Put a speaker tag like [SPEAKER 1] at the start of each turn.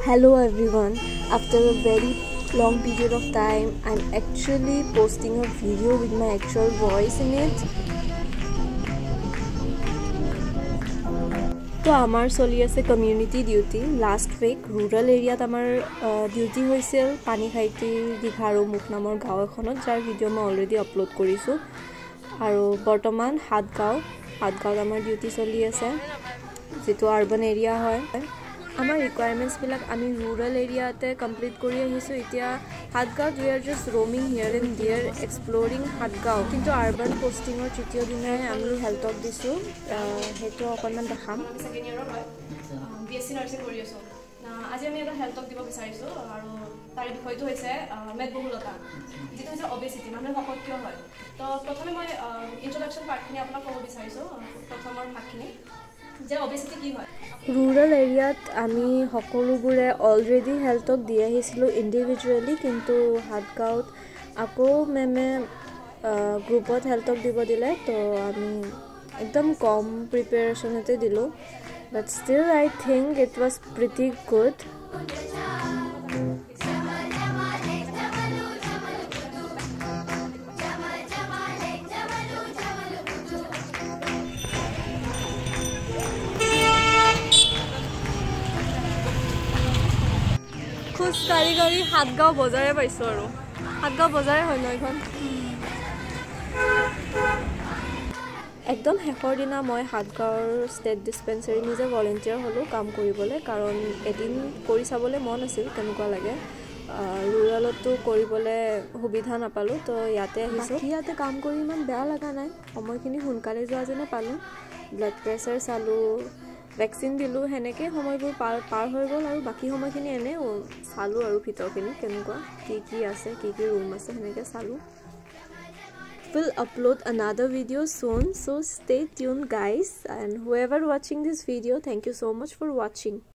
[SPEAKER 1] Hello everyone, after a very long period of time I'm actually posting a video with my actual voice in it. So amar choli ase community duty. Last week rural area amar duty hoisil pani khaiti digharu mukh namor gaon ekhonot jar video ma already upload korisu aru bortoman Satgaon amar duty choli ase jetu urban area hoy. Our requirements bilak ami rural area te complete kori ahisu etia Satgaon we are just roaming here and there exploring Satgaon kintu urban posting or tritiyo dinai ami health talk disu hetu okonman dekham
[SPEAKER 2] second year hoy BSc nursing kori aso na aji ami eta health talk dibo bisarisu aru tari bikhoy to hoise medbohulata jetu hoise obesity mane hokot kyo hoy to prothome moi introduction part khini apna kobo bisarisu prothomor bhagkhini যে obesity কি হয়
[SPEAKER 1] rural area আমি সকলোগুৰে already হেলথক দি আহিছিলো ইন্ডিভিজুৱেলি কিন্তু Satgaon আকৌ মেমে গ্ৰুপত হেলথক দিব দিলে তো আমি একদম কম প্ৰিপাৰেচনতে দিলো but still I think it was pretty good खुश कारीगरी Satgaon बजारे पाइছো আৰু Satgaon बजारे হয় ন এখন একদম হেকৰ দিনা মই Satgaon ষ্টেট ডিসপেন্সাৰী নিজে ভলান্টিয়াৰ হলো কাম কৰিবলে কাৰণ এদিন কৰি চাবলে মন আছিল কেনেকুৱা লাগে ৰুৰালতো কৰিবলে সুবিধা নাপালো তো ইয়াতে আহিছো ইয়াতে কাম কৰি ইমান বেয়া লাগা নাই সময়খিনি হুনকালে যোৱা যেনে পালো ব্লাড প্ৰেছাৰ চালো ভ্যাকসিন দিলু হেনেকে সময়বোৰ পাৰ হৈ গল আৰু বাকি সময়খিনি এনে চালু আৰু ভিতৰখিনি কেনেকুৱা কি আছে কি ৰুম আছে হেনেকে চালু will upload another video soon so stay tuned guys and whoever watching this video thank you so much for watching